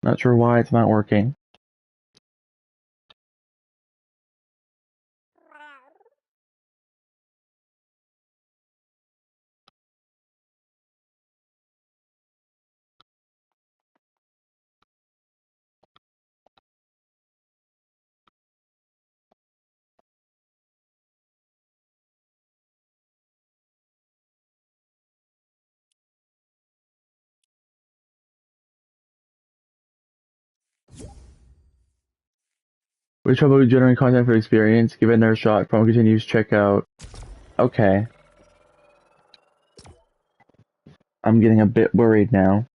Not sure why it's not working. Which trouble generating content for experience? Give it another shot. Promo continues. Check out. Okay. I'm getting a bit worried now.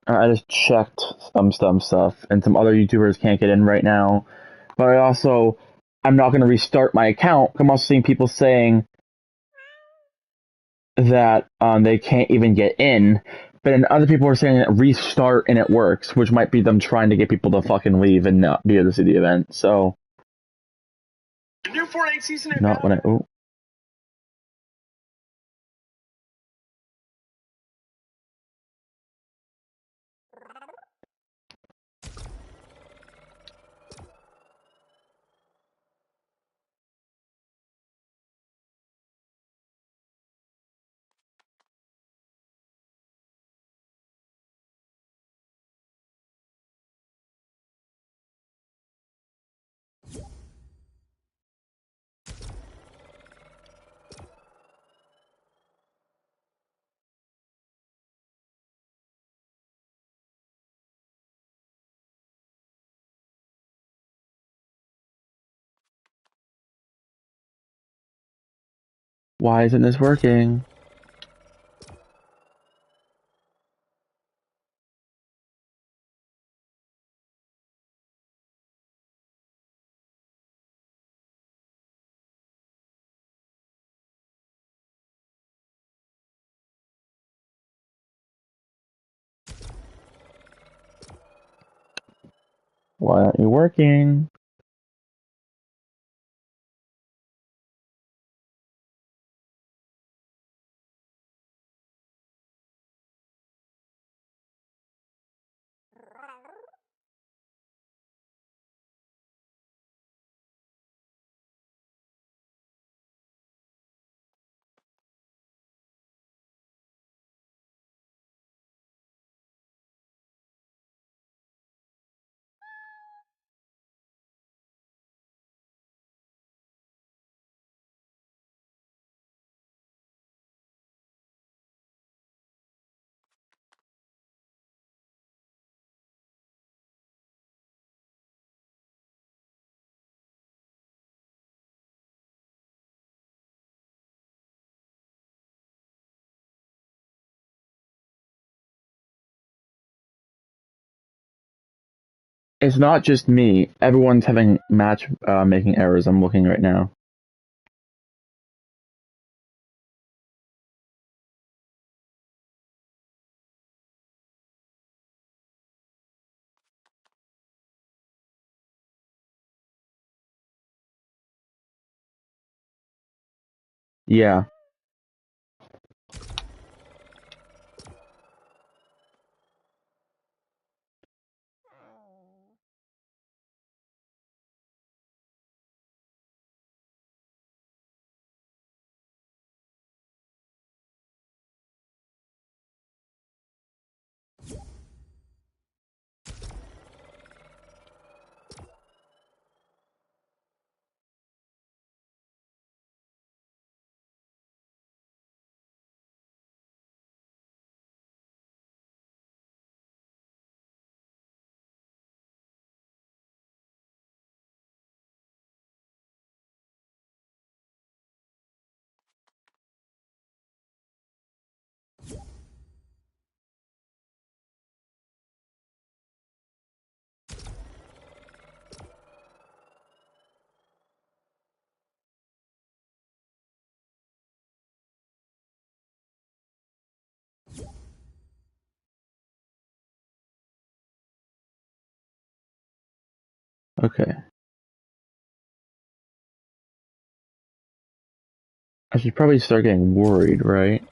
I just checked some stuff, and some other YouTubers can't get in right now. But I'm not going to restart my account. I'm also seeing people saying that they can't even get in. But then other people are saying that restart and it works, which might be them trying to get people to fucking leave and not be able to see the event. So, New Fortnite season not when I. Oh. Why isn't this working? Why aren't you working? It's not just me. Everyone's having match making errors. I'm looking right now. Yeah. Okay. I should probably start getting worried, right?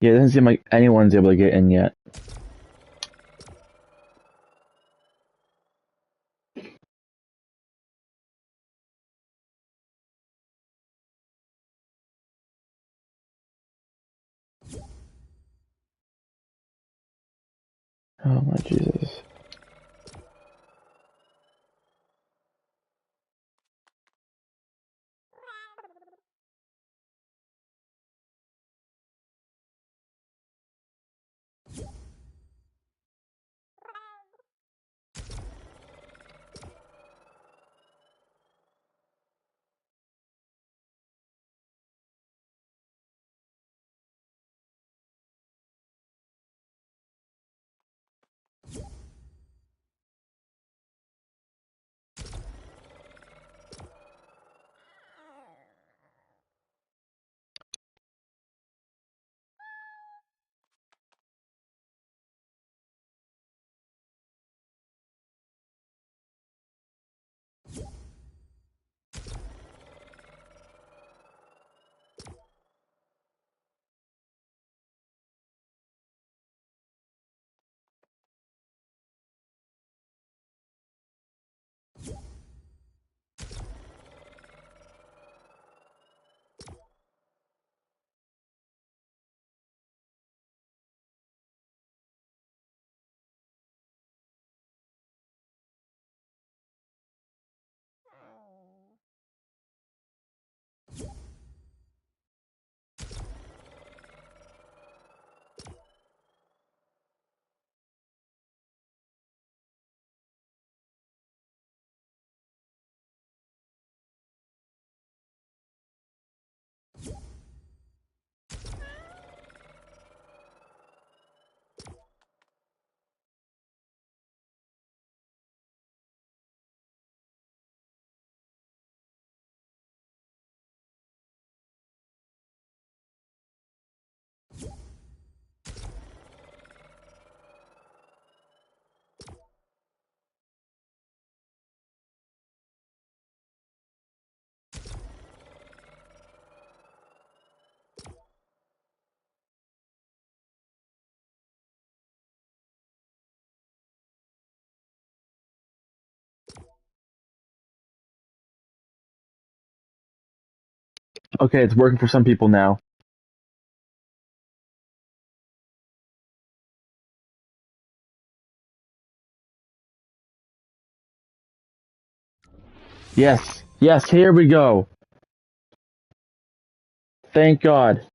Yeah, it doesn't seem like anyone's able to get in yet. Oh my Jesus. Okay, it's working for some people now. Yes. Yes, here we go. Thank God.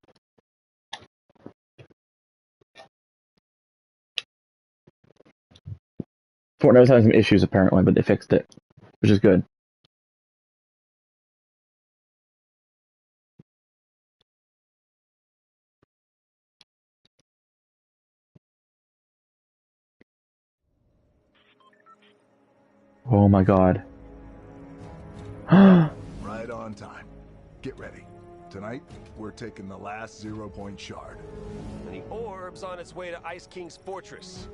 Fortnite was having some issues apparently, but they fixed it, which is good. Oh my God. Right on time. Get ready. Tonight, we're taking the last 0-point shard. And the orb's on its way to Ice King's fortress.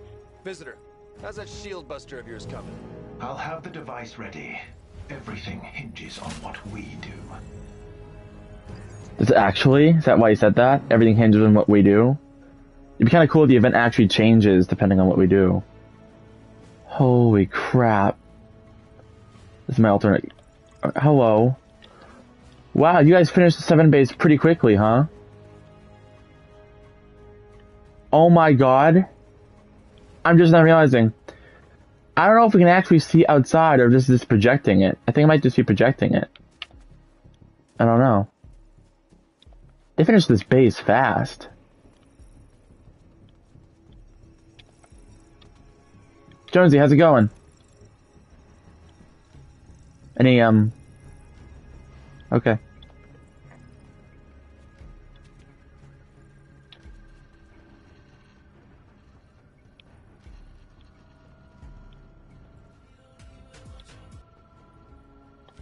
Visitor, how's that shield buster of yours coming? I'll have the device ready. Everything hinges on what we do. Is it actually? Is that why you said that? Everything hinges on what we do? It'd be kind of cool if the event actually changes depending on what we do. Holy crap. This is my alternate... Hello. Wow, you guys finished the 7 base pretty quickly, huh? Oh my God. I'm just not realizing. I don't know if we can actually see outside or just projecting it. I think I might just be projecting it. I don't know. They finished this base fast. Jonesy, how's it going? Any, okay.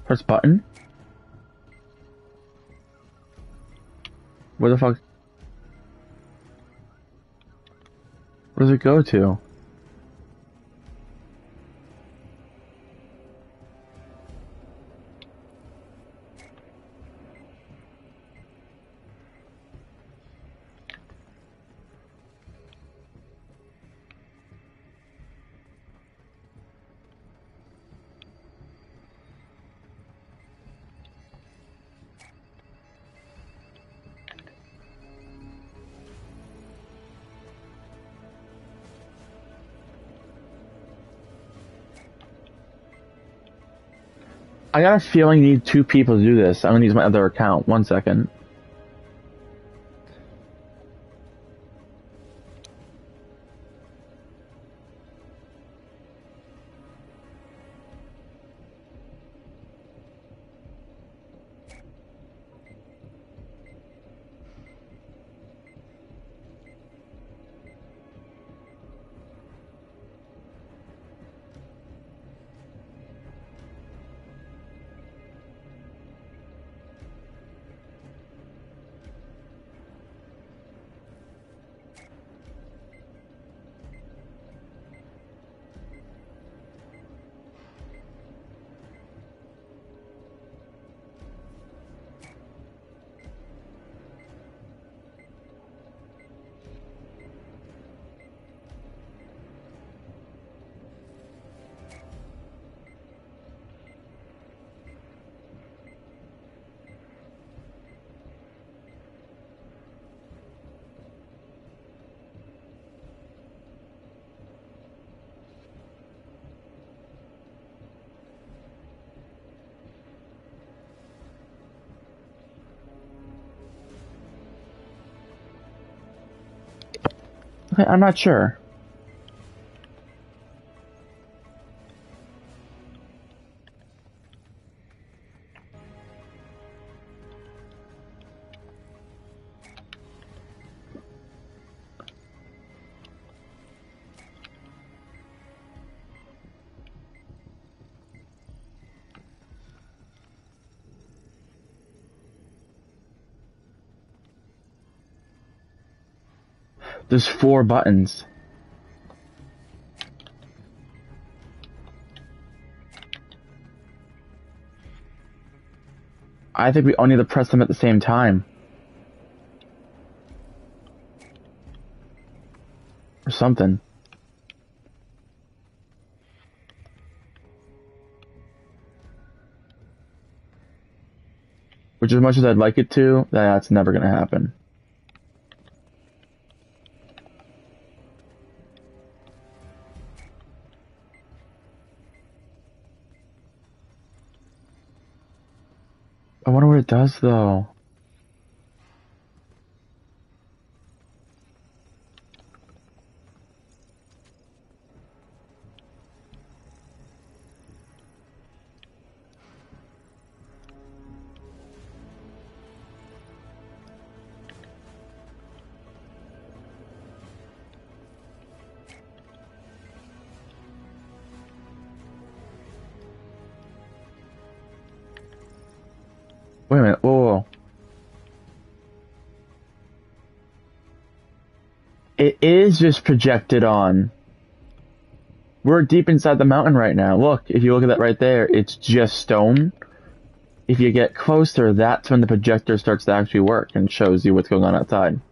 Press button? Where the fuck? Where does it go to? I got a feeling you need 2 people to do this. I'm gonna use my other account. 1 second. Okay, I'm not sure. There's 4 buttons. I think we all need to press them at the same time. Or something. Which, as much as I'd like it to, that's never gonna happen. I wonder what it does, though. Wait a minute, whoa, whoa. It is just projected on. We're deep inside the mountain right now. Look, if you look at that right there, it's just stone. If you get closer, that's when the projector starts to actually work and shows you what's going on outside.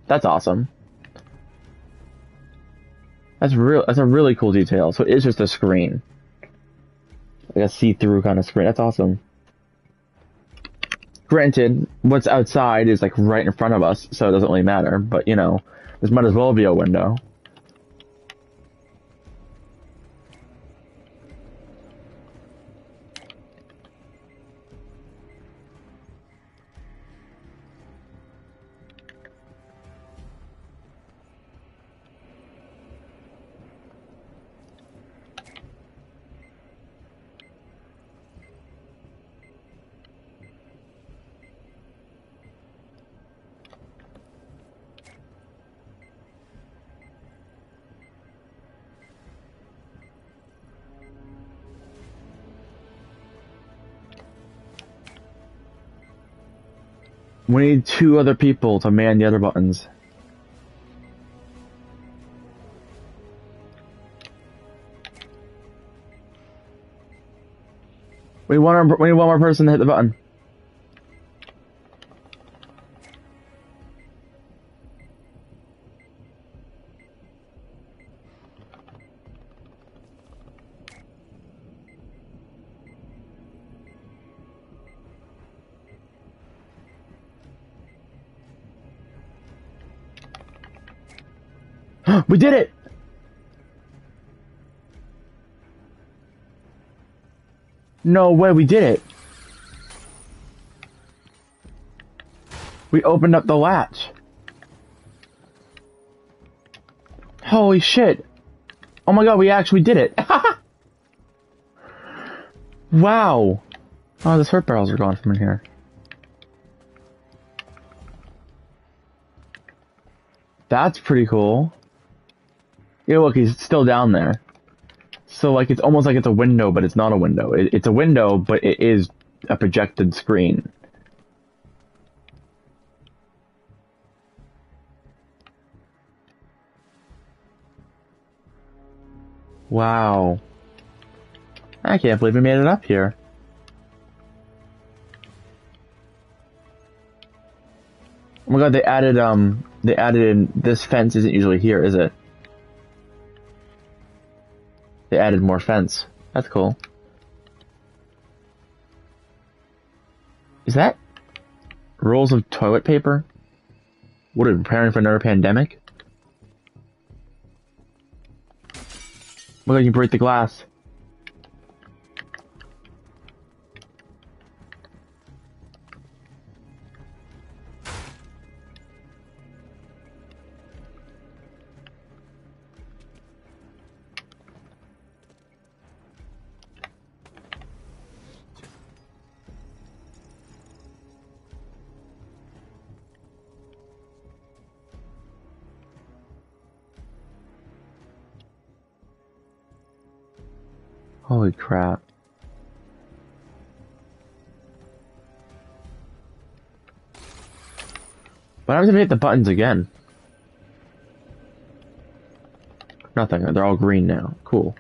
That's awesome. That's a really cool detail. So it is just a screen. Like a see-through kind of screen. That's awesome. Granted, what's outside is like right in front of us, so it doesn't really matter, but you know, this might as well be a window. We need 2 other people to man the other buttons. We need one more person to hit the button. We did it! No way, we did it! We opened up the latch. Holy shit! Oh my god, we actually did it! Wow! Oh, the hurt barrels are gone from in here. That's pretty cool. Yeah, look, he's still down there. So, like, it's almost like it's a window, but it's not a window. It's a window, but it is a projected screen. Wow. I can't believe we made it up here. Oh my god, they added in, this fence isn't usually here, is it? They added more fence. That's cool. Is that rolls of toilet paper? What are we preparing for another pandemic? Look, like you break the glass. Holy crap. What happens if we hit the buttons again? Nothing. They're all green now. Cool.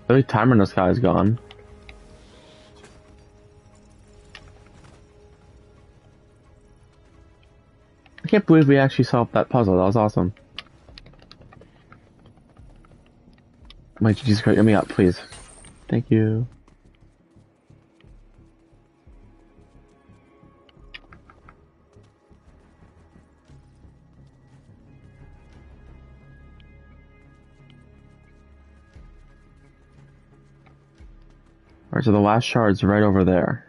The timer in the sky is gone. I can't believe we actually solved that puzzle. That was awesome. Might you just get me up, please? Thank you. Alright, so the last shard's right over there.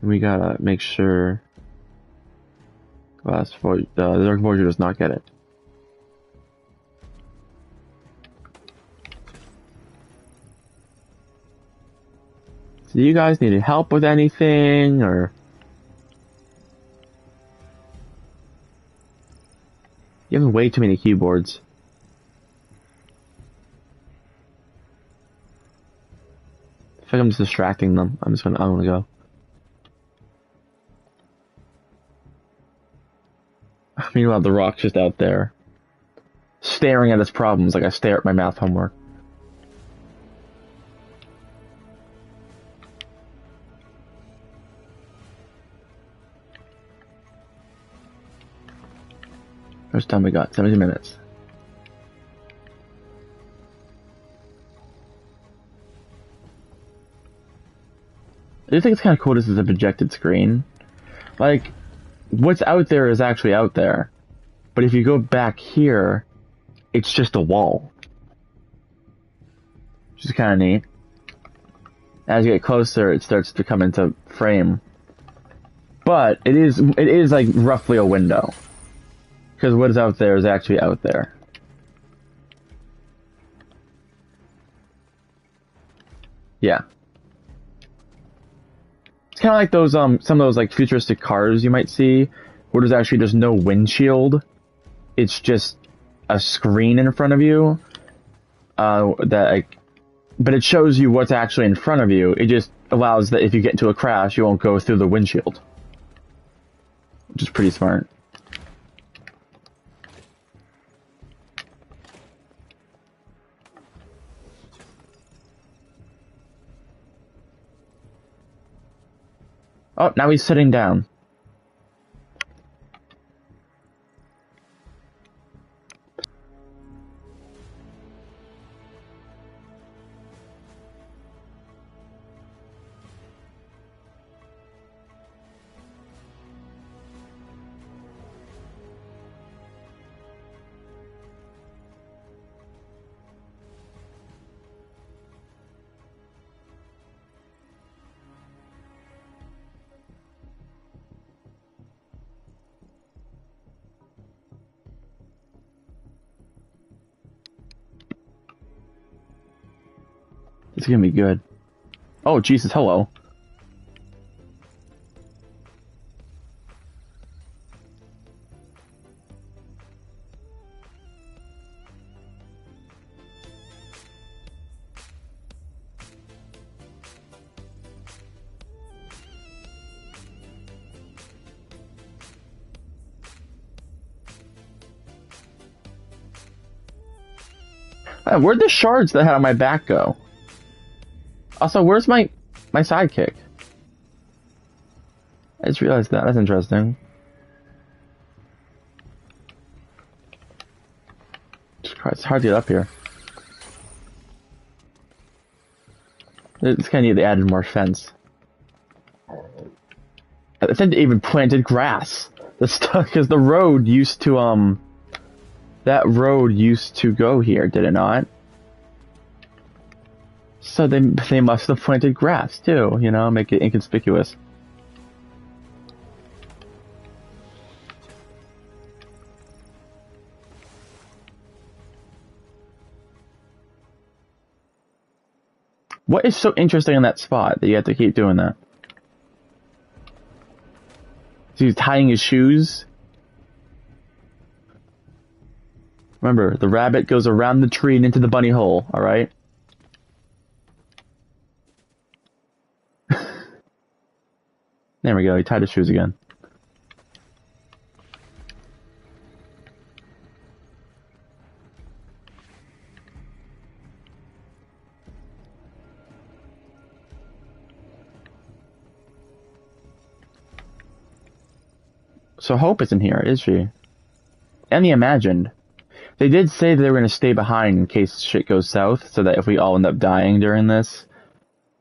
We gotta make sure the Dark Voyager does not get it. So do you guys need help with anything, or? You have way too many keyboards. I feel like I'm just distracting them. I'm gonna go. Meanwhile, the Rock's just out there, staring at his problems like I stare at my math homework. How much time we got? 70 minutes. I do think it's kind of cool this is a projected screen. Like, what's out there is actually out there. But if you go back here, it's just a wall. Which is kind of neat. As you get closer, it starts to come into frame. But it is like roughly a window. Because what is out there is actually out there. Yeah. It's kind of like those some of those like futuristic cars you might see, where there's actually just no windshield. It's just a screen in front of you. That like, but it shows you what's actually in front of you. It just allows that if you get into a crash, you won't go through the windshield, which is pretty smart. Oh, now he's sitting down. It's gonna be good. Oh, Jesus, hello. Where'd the shards that I had on my back go? Also, where's my sidekick? I just realized that. That's interesting. It's hard to get up here. It's kind of neat they added more fence. I think they even planted grass. The stuff, because the road used to that road used to go here, did it not? So they must have planted grass too, you know, make it inconspicuous. What is so interesting in that spot that you have to keep doing that? So he's tying his shoes. Remember, the rabbit goes around the tree and into the bunny hole, alright? There we go, he tied his shoes again. So Hope isn't here, is she? And the Imagined. They did say they were going to stay behind in case shit goes south, so that if we all end up dying during this,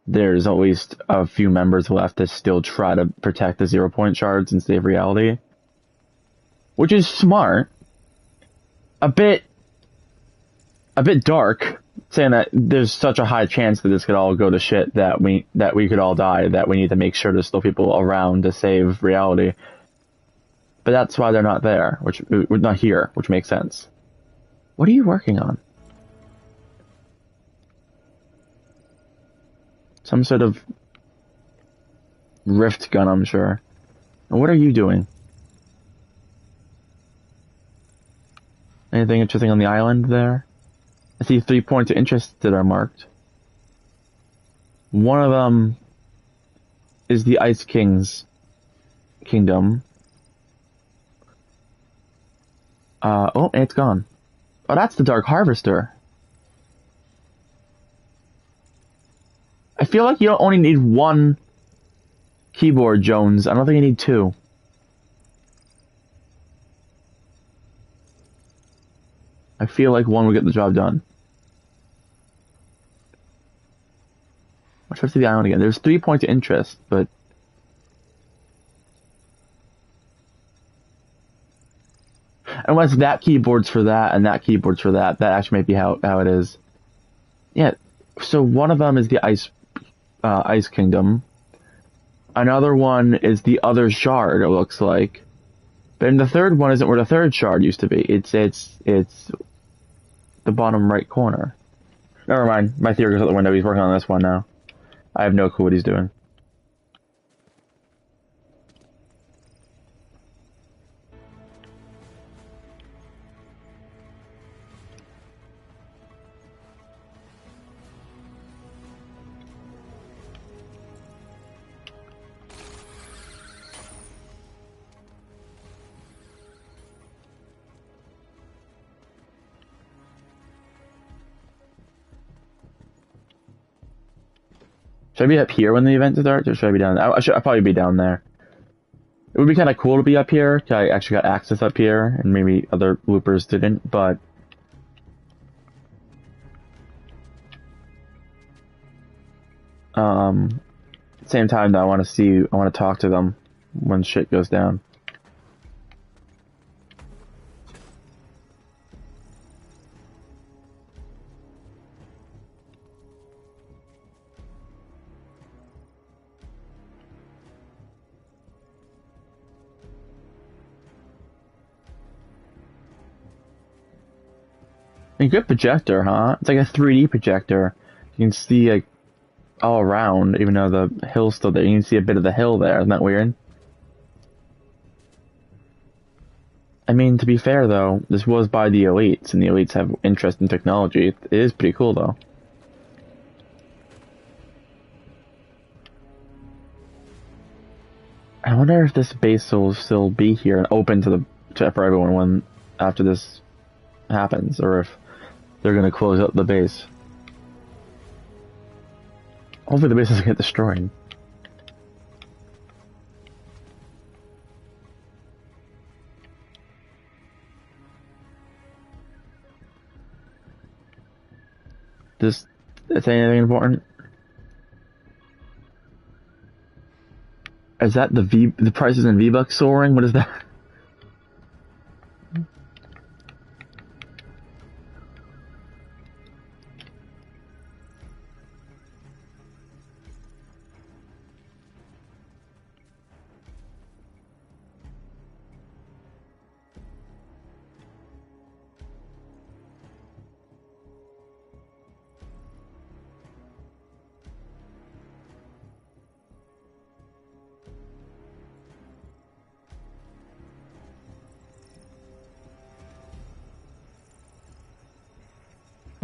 there's at least a few members left to still try to protect the 0-point shards and save reality. Which is smart. A bit dark, saying that there's such a high chance that this could all go to shit that we could all die, that we need to make sure there's still people around to save reality. But that's why they're not there, not here, which makes sense. What are you working on? Some sort of rift gun, I'm sure. And what are you doing? Anything interesting on the island there? I see 3 points of interest that are marked. One of them is the Ice King's kingdom. Oh, and it's gone. Oh, that's the Dark Harvester. I feel like you don't only need one keyboard, Jones. I don't think you need two. I feel like one would get the job done. Let's try to see the island again. There's 3 points of interest, but... unless that keyboard's for that and that keyboard's for that, that actually might be how it is. Yeah, so one of them is the Ice Kingdom. Another one is the other shard, it looks like. But then the third one isn't where the third shard used to be. It's the bottom right corner. Never mind, my theory goes out the window. He's working on this one now. I have no clue what he's doing. Should I be up here when the event starts, or should I be down there? I'd probably be down there. It would be kind of cool to be up here, 'cause I actually got access up here, and maybe other loopers didn't, but... Same time, though, I want to talk to them when shit goes down. A good projector, huh? It's like a 3D projector. You can see like all around, even though the hill's still there. You can see a bit of the hill there. Isn't that weird? I mean, to be fair though, this was by the elites, and the elites have interest in technology. It is pretty cool though. I wonder if this base will still be here and open for everyone when after this happens, or if they're gonna close up the base. Hopefully the base doesn't get destroyed. Is anything important? Is that the prices in V-Bucks soaring? What is that?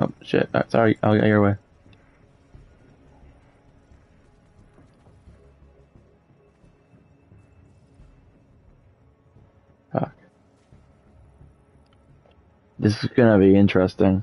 Oh shit! Sorry, I'll get your way. Fuck. This is gonna be interesting.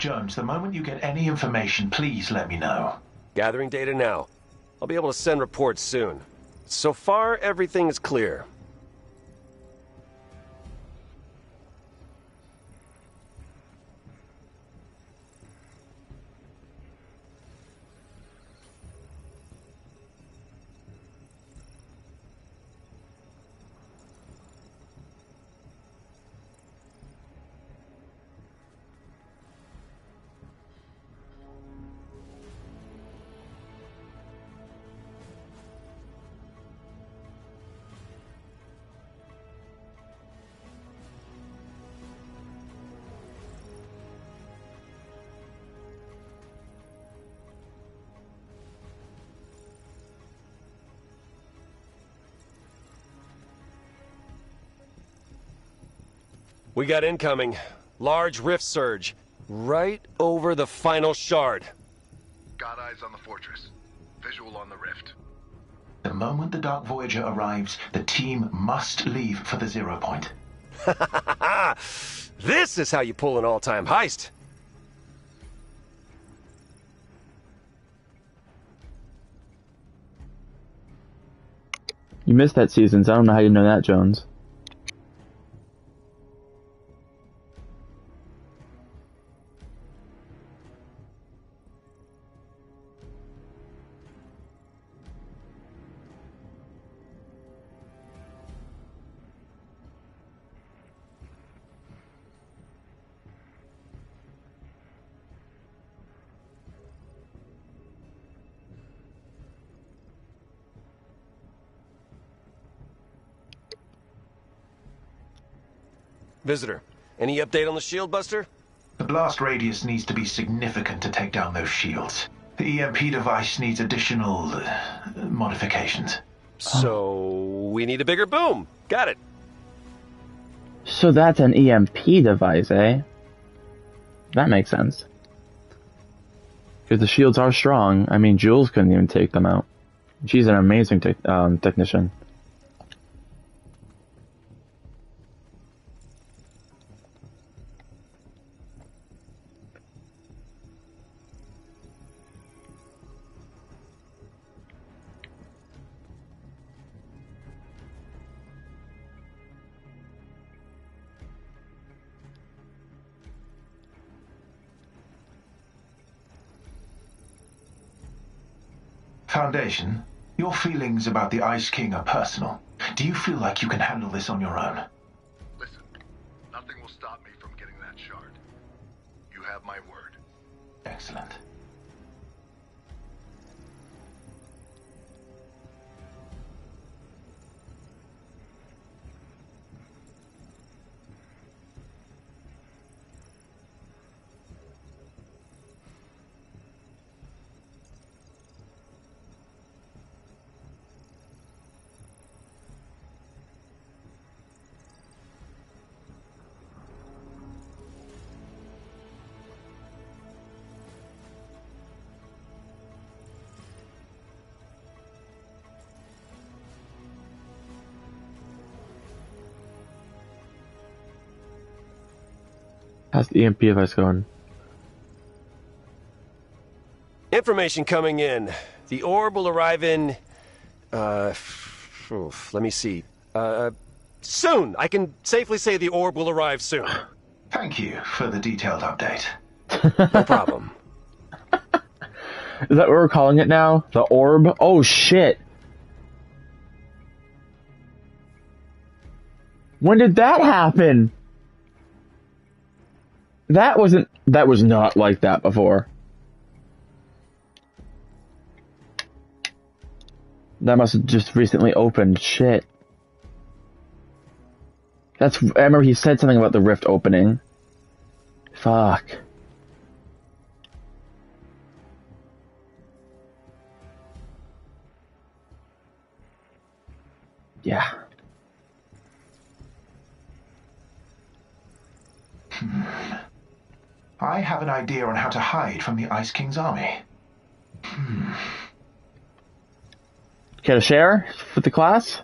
Jones, the moment you get any information, please let me know. Gathering data now. I'll be able to send reports soon. So far, everything is clear. We got incoming. Large rift surge. Right over the final shard. Got eyes on the fortress. Visual on the rift. The moment the Dark Voyager arrives, the team must leave for the 0 point. This is how you pull an all-time heist. You missed that season, so I don't know how you know that, Jones. Visitor, any update on the shield buster? The blast radius needs to be significant to take down those shields. The EMP device needs additional modifications. So we need a bigger boom. Got it. So that's an EMP device, eh? That makes sense. Because the shields are strong. I mean, Jules couldn't even take them out. She's an amazing technician. Foundation, your feelings about the Ice King are personal. Do you feel like you can handle this on your own? Listen, nothing will stop me from getting that shard. You have my word. Excellent. How's the EMP device going? Information coming in. The orb will arrive in... let me see. Soon. I can safely say the orb will arrive soon. Thank you for the detailed update. No problem. Is that what we're calling it now? The orb? Oh shit! When did that happen? That was not like that before. That must have just recently opened. Shit. I remember he said something about the rift opening. Fuck. Yeah. I have an idea on how to hide from the Ice King's army. Care to share with the class?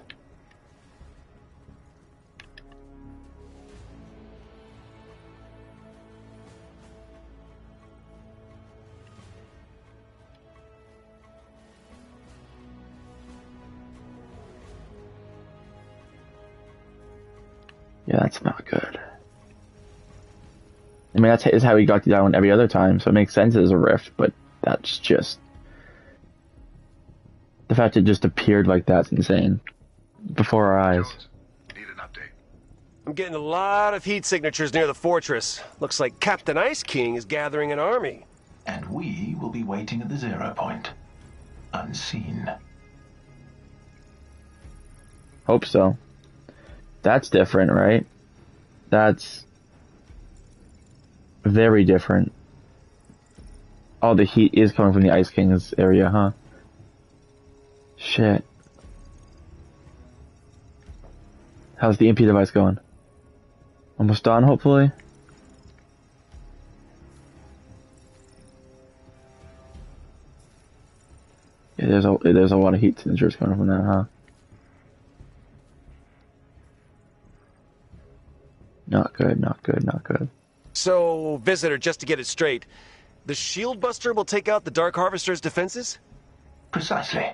Yeah, that's not good. I mean, that's how he got down every other time, so it makes sense as a rift, but that's just... The fact it just appeared like that's insane. Before our eyes. Jones, need an update. I'm getting a lot of heat signatures near the fortress. Looks like Captain Ice King is gathering an army. And we will be waiting at the 0 point. Unseen. Hope so. That's different, right? That's... very different. Oh, the heat is coming from the Ice King's area, huh? Shit. How's the EMP device going? Almost done, hopefully? Yeah, There's a lot of heat signatures coming from that, huh? Not good, not good, not good. So, Visitor, just to get it straight, the Shield Buster will take out the Dark Harvester's defenses? Precisely.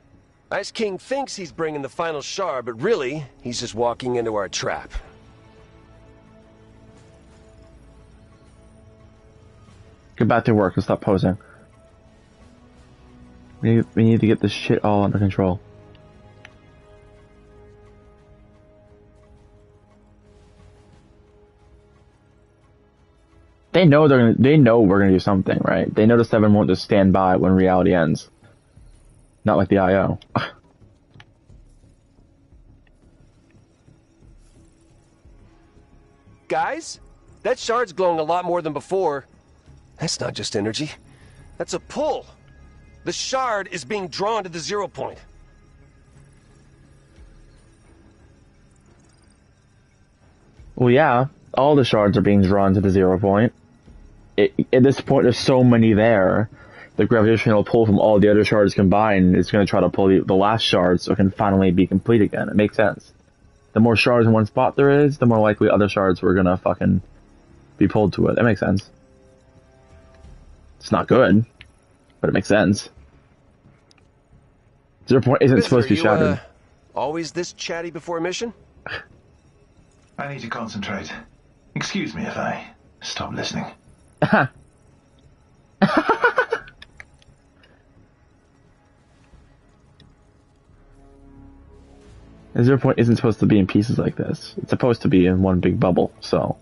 Ice King thinks he's bringing the final shard, but really, he's just walking into our trap. Get back to work and stop posing. We need to get this shit all under control. They know we're gonna do something, right? They know the 7 won't just stand by when reality ends. Not like the IO. Guys, that shard's glowing a lot more than before. That's not just energy. That's a pull. The shard is being drawn to the 0 point. Well, yeah, all the shards are being drawn to the 0 point. At this point, there's so many there. The gravitational pull from all the other shards combined is going to try to pull the last shard so it can finally be complete again. It makes sense. The more shards in one spot there is, the more likely other shards were going to fucking be pulled to it. That makes sense. It's not good, but it makes sense. 0 point isn't supposed to be shattered. Always this chatty before a mission? I need to concentrate. Excuse me if I stop listening. The 0 point isn't supposed to be in pieces like this. It's supposed to be in one big bubble, so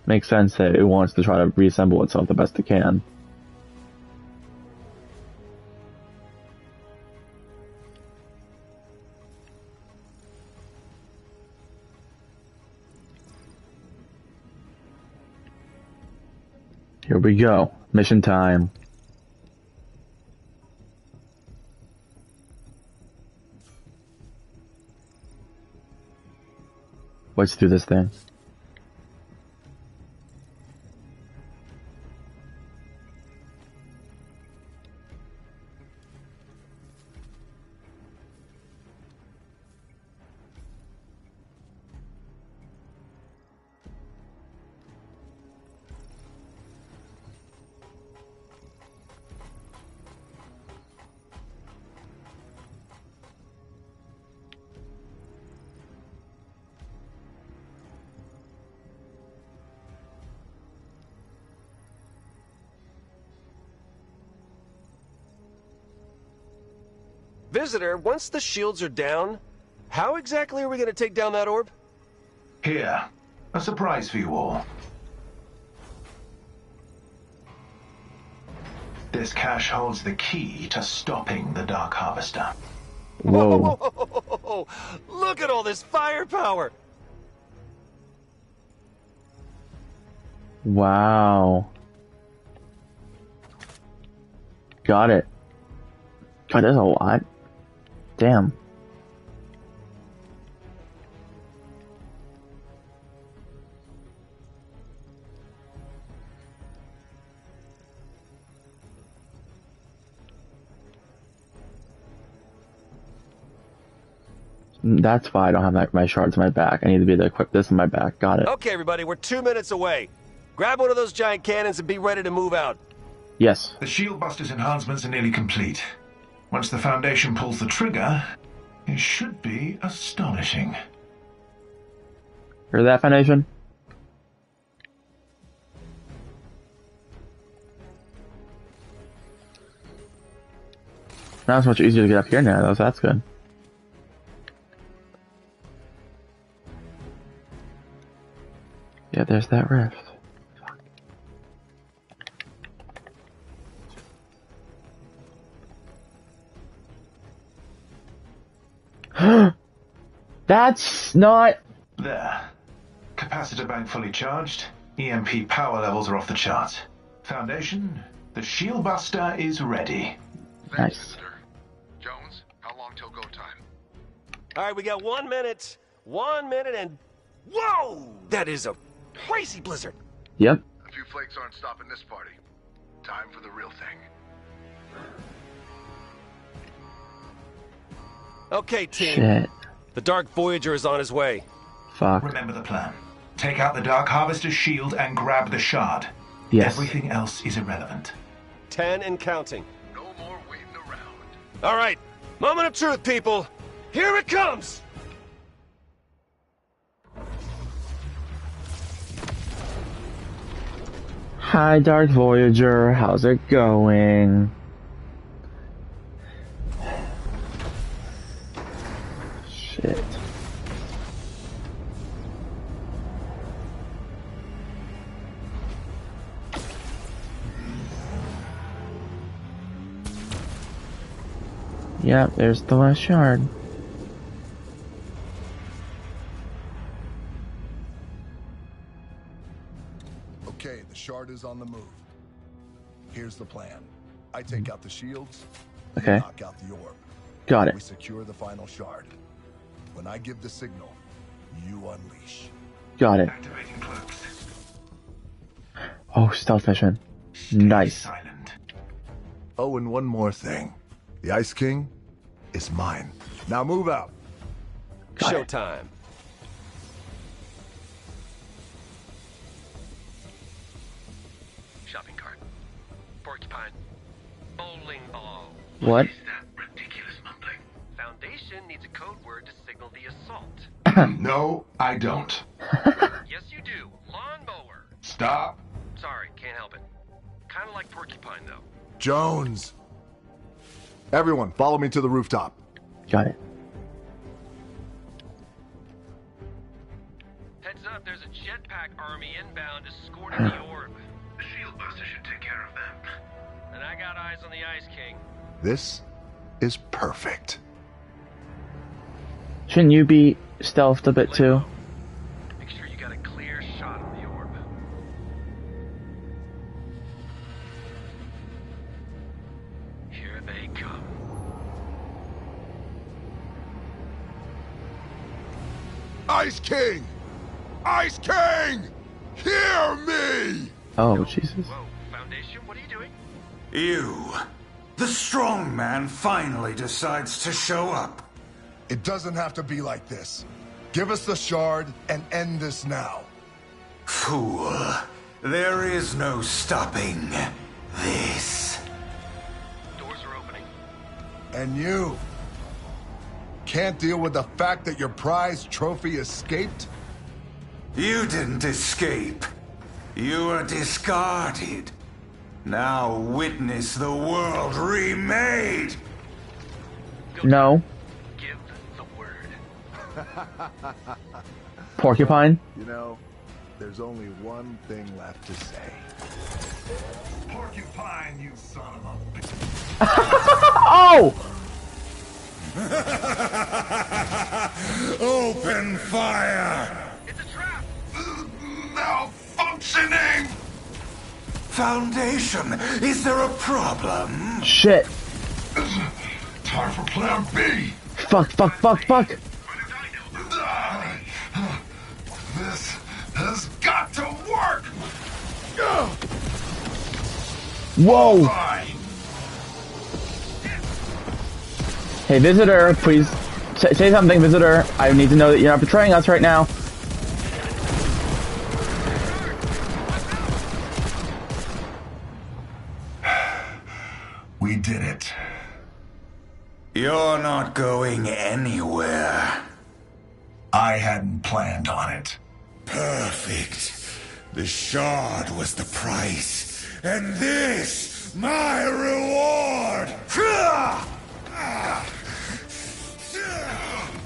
makes sense that it wants to try to reassemble itself the best it can. Here we go. Mission time. Let's do this thing. Visitor, once the shields are down, how exactly are we going to take down that orb? Here, a surprise for you all. This cache holds the key to stopping the Dark Harvester. Whoa. Whoa! Look at all this firepower! Wow. Got it. God, that's a lot. Damn. That's why I don't have my shards in my back. I need to be able to equip this in my back. Got it. Okay, everybody, we're 2 minutes away. Grab one of those giant cannons and be ready to move out. Yes. The Shield Buster's enhancements are nearly complete. Once the Foundation pulls the trigger, it should be astonishing. Hear that, Foundation? Now it's much easier to get up here now, though, so that's good. Yeah, there's that rift. That's not... There. Capacitor bank fully charged. EMP power levels are off the charts. Foundation, the Shield Buster is ready. Nice. Jones, how long till go time? All right, we got 1 minute. 1 minute and... Whoa! That is a crazy blizzard. Yep. A few flakes aren't stopping this party. Time for the real thing. Okay, team. Shit. The Dark Voyager is on his way. Fuck. Remember the plan. Take out the Dark Harvester's shield and grab the shard. Yes. Everything else is irrelevant. 10 and counting. No more waiting around. All right. Moment of truth, people. Here it comes! Hi, Dark Voyager. How's it going? Shit. Yep, there's the last shard. Okay, the shard is on the move. Here's the plan. I take out the shields, you Okay. knock out the orb. Got We it. secure the final shard. When I give the signal, you unleash. Got it. Activating cloaks. Oh, stealth mission. Nice. Silent. Oh, and one more thing. The Ice King is mine. Now move out. Got it. Showtime. Shopping cart. Porcupine. Bowling ball. What? Is that ridiculous mumbling? Foundation needs a code word to signal the assault. No, I don't. Yes, you do. Lawnmower. Stop. Sorry, can't help it. Kind of like porcupine, though. Jones. Everyone, follow me to the rooftop. Got it. Heads up, there's a jetpack army inbound escorting the orb. The shield buster should take care of them. And I got eyes on the Ice King. This is perfect. Shouldn't you be stealthed a bit too? Make sure you got a clear shot of the orb. Here they come. Ice King! Ice King! Hear me! Oh, Jesus. Whoa, Foundation, what are you doing? You. The strong man finally decides to show up. It doesn't have to be like this. Give us the shard and end this now. Fool. There is no stopping this. Doors are opening. And you can't deal with the fact that your prize trophy escaped? You didn't escape. You were discarded. Now witness the world remade. No. Give the word. Porcupine? You know, there's only one thing left to say. Porcupine, you son of a bitch. Oh! Open fire! It's a trap! Malfunctioning! Foundation, is there a problem? Shit. Time for plan B! Fuck, fuck, fuck, fuck. This has got to work! Whoa. Fine. Hey, visitor, please say something, visitor. I need to know that you're not betraying us right now. We did it. You're not going anywhere. I hadn't planned on it. Perfect. The shard was the price, and this my reward.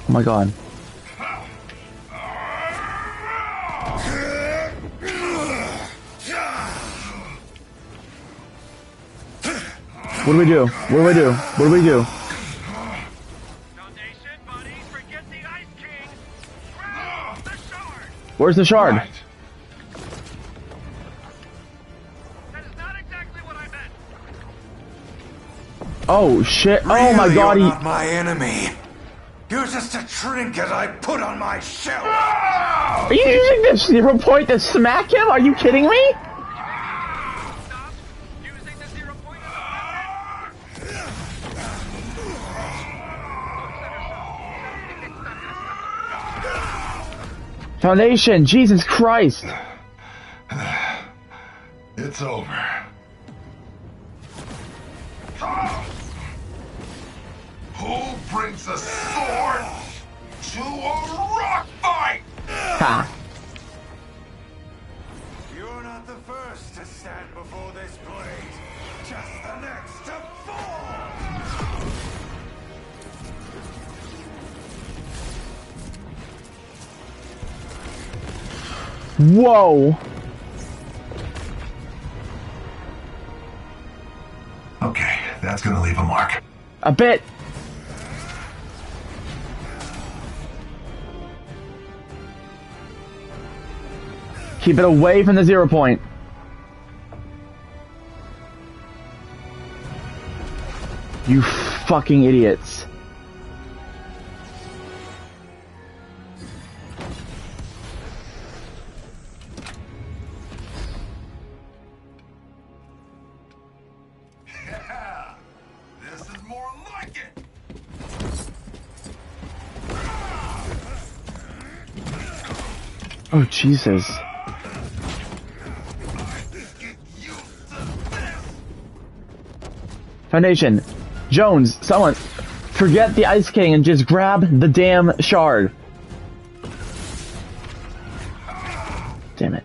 Oh my god. What do we do? What do we do? What do we do? Foundation, buddies, forget the Ice King! Grab the shard! Where's the shard? That is not exactly what I meant! Oh shit. Oh my Really, god, you're he... not my enemy. You're just a trinket I put on my shelf. Are you using this 0 point to smack him? Are you kidding me? Stop using the 0 point as a Foundation, Jesus Christ! It's over. Who brings a sword to a rock fight? Ha! You're not the first to stand before this blade. Just the next to fall. Whoa! Okay, that's gonna leave a mark. A bit. Keep it away from the 0 point. You fucking idiots. Yeah, this is more like it. Oh, Jesus. Foundation. Jones, someone, forget the Ice King and just grab the damn shard. Damn it.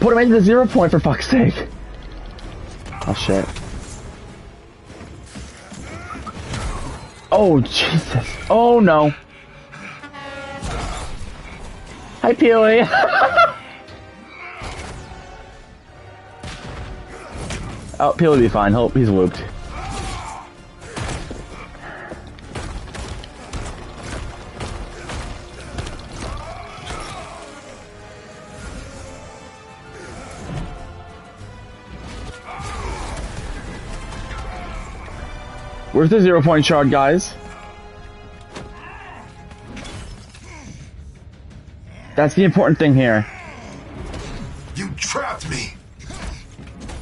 Put him into the 0 point for fuck's sake. Oh shit. Oh Jesus. Oh no. Hi Peely. Oh, Peely will be fine. He's looped. Where's the 0 point shard, guys? That's the important thing here. You trapped me.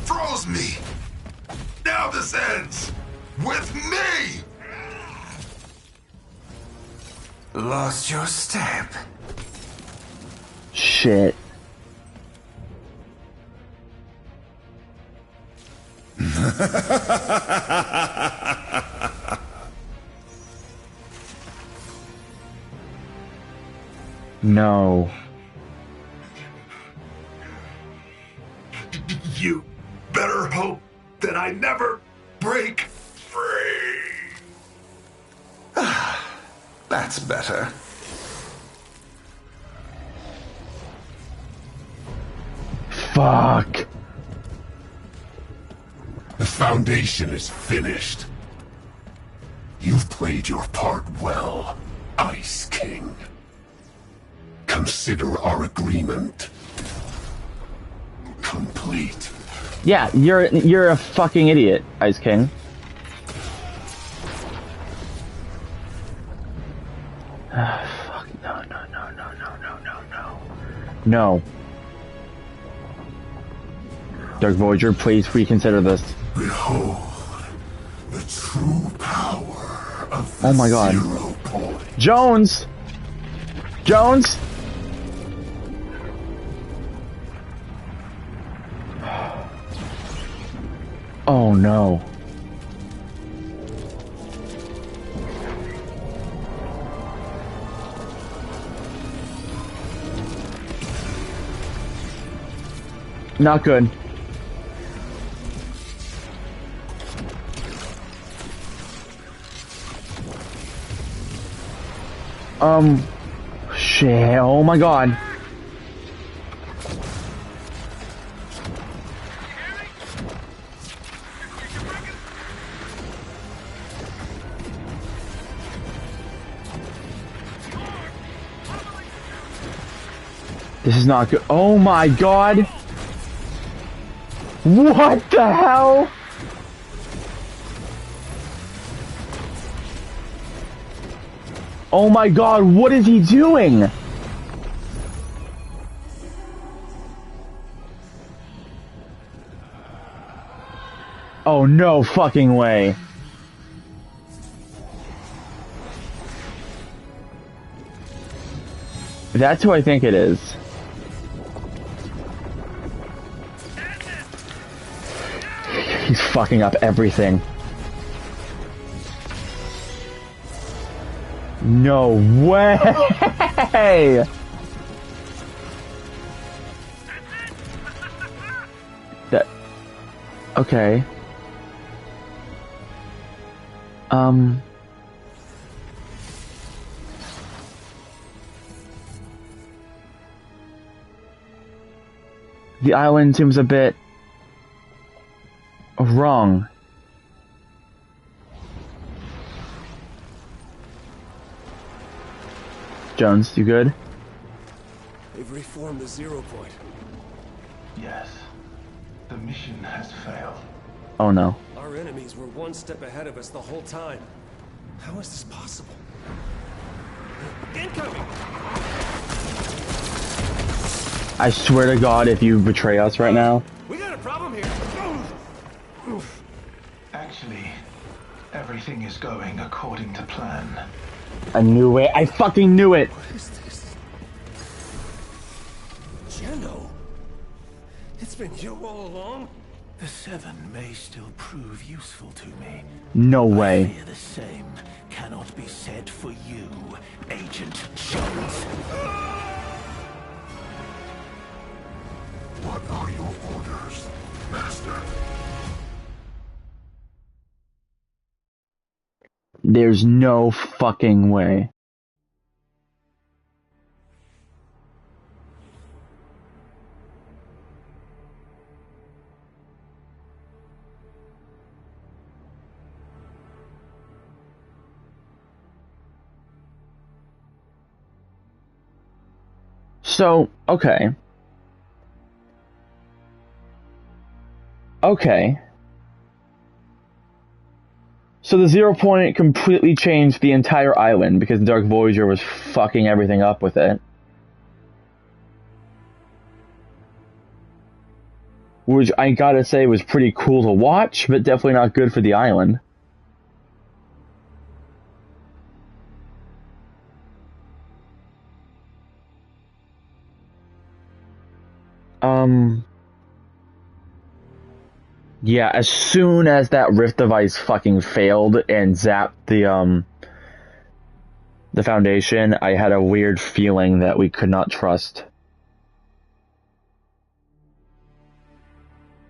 Froze me. Now this ends with me. Lost your step. Shit. No. You better hope that I never break free. That's better. Fuck. The Foundation is finished. You've played your part well, Ice King. Consider our agreement complete. Yeah, you're a fucking idiot, Ice King. Fuck. No. No. Dark Voyager, please reconsider this. Behold the true power of the Oh my God. 0 point. Jones! Jones! Oh no. Not good. Shit, oh my God. This is not good. Oh my God. What the hell? Oh my god, what is he doing? Oh, no fucking way. That's who I think it is. He's fucking up everything. No way! That... Okay. The island seems a bit... wrong. Jones, you good? They've reformed the 0 point. Yes. The mission has failed. Oh no. Our enemies were one step ahead of us the whole time. How is this possible? Incoming! I swear to God, if you betray us right now... We got a problem here! Actually, everything is going according to plan. I knew it. I fucking knew it! What is this? Geno? It's been you all along? The Seven may still prove useful to me. No I way. fear the same cannot be said for you, Agent Jones. What are your orders, Master? There's no fucking way. So, okay. Okay. So the 0 point completely changed the entire island because the Dark Voyager was fucking everything up with it. Which I gotta say was pretty cool to watch, but definitely not good for the island. Yeah, as soon as that rift device fucking failed and zapped the Foundation, I had a weird feeling that we could not trust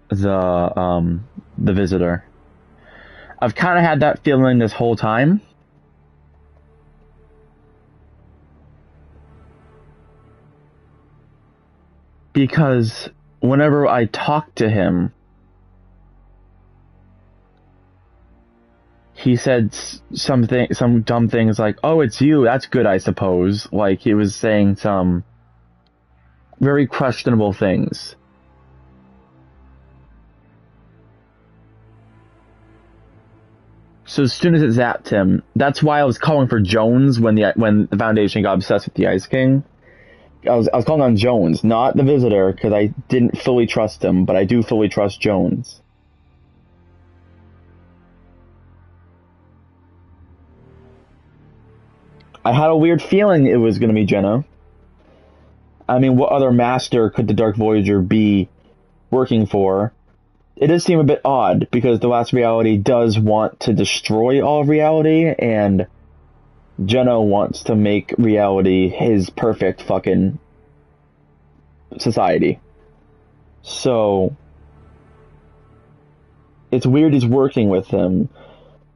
the Visitor. I've kind of had that feeling this whole time. Because whenever I talk to him, he said some dumb things like, "Oh, it's you. That's good, I suppose." Like, he was saying some very questionable things. So as soon as it zapped him, that's why I was calling for Jones when the Foundation got obsessed with the Ice King. I was calling on Jones, not the Visitor, because I didn't fully trust him, but I do fully trust Jones. I had a weird feeling it was going to be Jenna. I mean, what other master could the Dark Voyager be working for? It does seem a bit odd, because the last reality does want to destroy all of reality, and Jenna wants to make reality his perfect fucking society. So, it's weird he's working with him,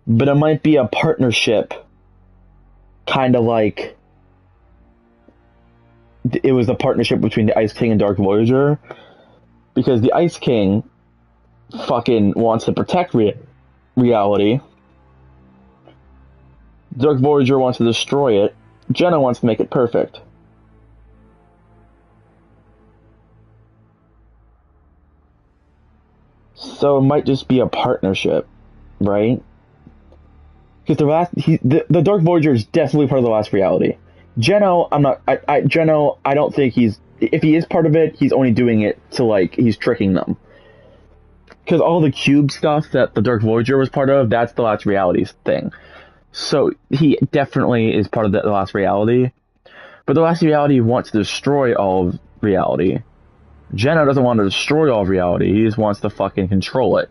but it might be a partnership, kind of like it was the partnership between the Ice King and Dark Voyager, because the Ice King fucking wants to protect reality. Dark Voyager wants to destroy it. Jenna wants to make it perfect. So it might just be a partnership, right? Because the Dark Voyager is definitely part of the last reality. Geno, Geno, I don't think if he is part of it, he's only doing it to, like, he's tricking them. Because all the cube stuff that the Dark Voyager was part of, that's the last realities thing. So he definitely is part of the last reality. But the last reality wants to destroy all of reality. Geno doesn't want to destroy all of reality, he just wants to fucking control it.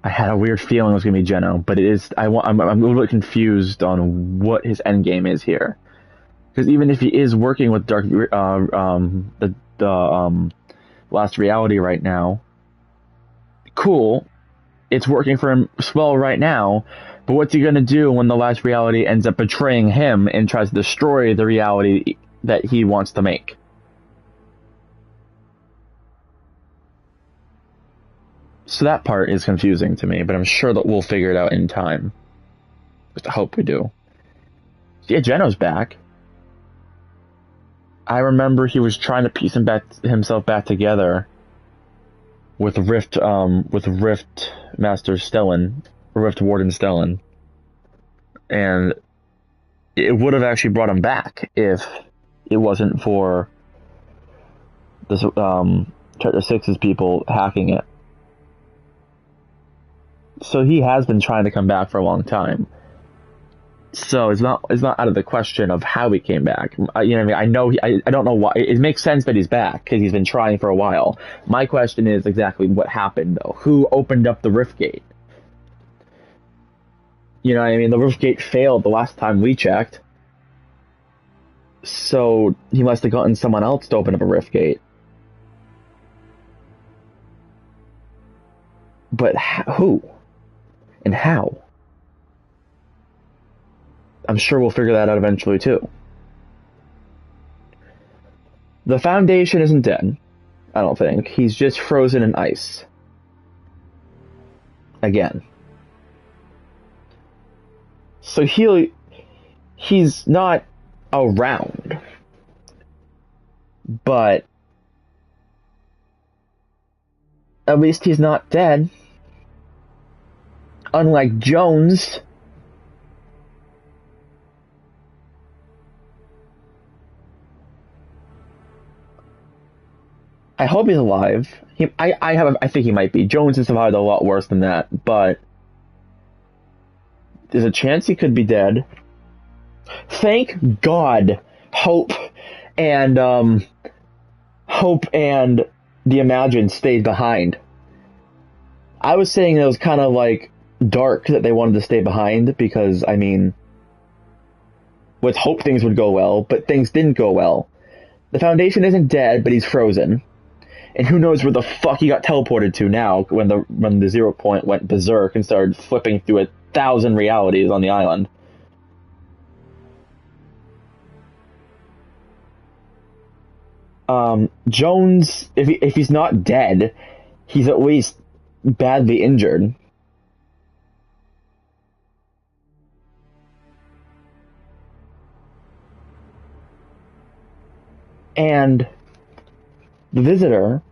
I had a weird feeling it was going to be Geno, but it is. I'm a little bit confused on what his end game is here. Because even if he is working with the last reality right now, cool, it's working for him well right now. But what's he going to do when the last reality ends up betraying him and tries to destroy the reality that he wants to make? So that part is confusing to me, but I'm sure that we'll figure it out in time. Just hope we do. Yeah, Geno's back. I remember he was trying to piece himself back together with Rift Master Stellan, Rift Warden Stellan, and it would have actually brought him back if it wasn't for this Chapter 6's people hacking it. So he has been trying to come back for a long time. So it's not out of the question of how he came back. You know what I mean? I know I don't know why. It makes sense that he's back because he's been trying for a while. My question is exactly what happened though. Who opened up the Rift Gate? You know what I mean? The Rift Gate failed the last time we checked. So he must have gotten someone else to open up a Rift Gate. But who? And how? I'm sure we'll figure that out eventually too. The Foundation isn't dead, I don't think. He's just frozen in ice. Again. So he's not around. But at least he's not dead. Unlike Jones. I hope he's alive. I think he might be. Jones has survived a lot worse than that, but there's a chance he could be dead. Thank God, Hope and the Imagine stayed behind. I was saying it was kind of like dark that they wanted to stay behind because, I mean, with Hope things would go well, but things didn't go well. The Foundation isn't dead, but he's frozen. And who knows where the fuck he got teleported to now when the 0 point went berserk and started flipping through 1,000 realities on the island. Jones, if he's not dead, he's at least badly injured. And the Visitor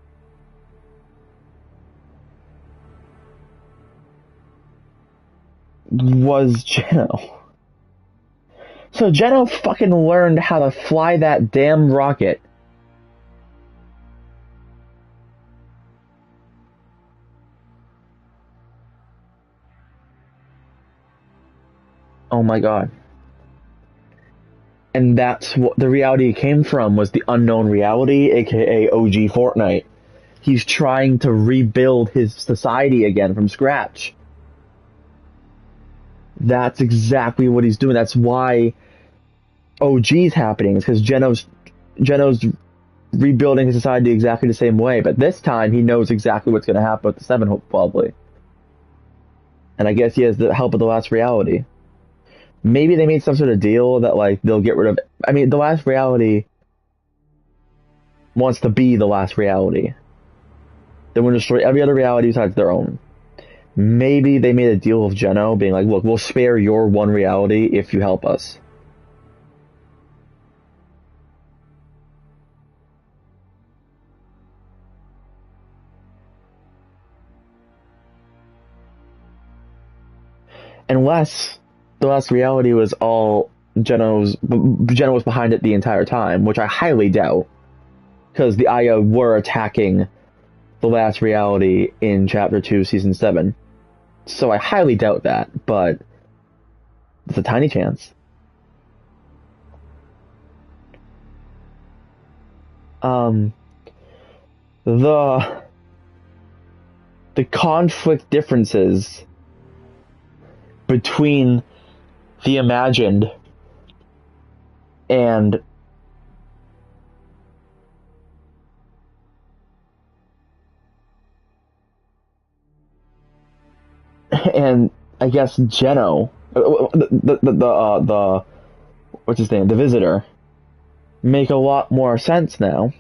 was Geno. So Geno fucking learned how to fly that damn rocket. Oh my god. And that's what the reality came from, was the unknown reality, aka OG Fortnite. He's trying to rebuild his society again from scratch. That's exactly what he's doing. That's why OG's happening, is because Geno's rebuilding his society exactly the same way, but this time he knows exactly what's going to happen with the Seven, probably. And I guess he has the help of the last reality. Maybe they made some sort of deal that, like, they'll get rid of... I mean, the last reality wants to be the last reality. They want to destroy every other reality besides their own. Maybe they made a deal with Geno, being like, look, we'll spare your one reality if you help us. Unless the last reality was all Jenna was behind it the entire time, which I highly doubt, because the IO were attacking the last reality in Chapter 2, Season 7. So I highly doubt that, but it's a tiny chance. The conflict differences between the imagined and I guess Geno, the what's his name, the Visitor, make a lot more sense now.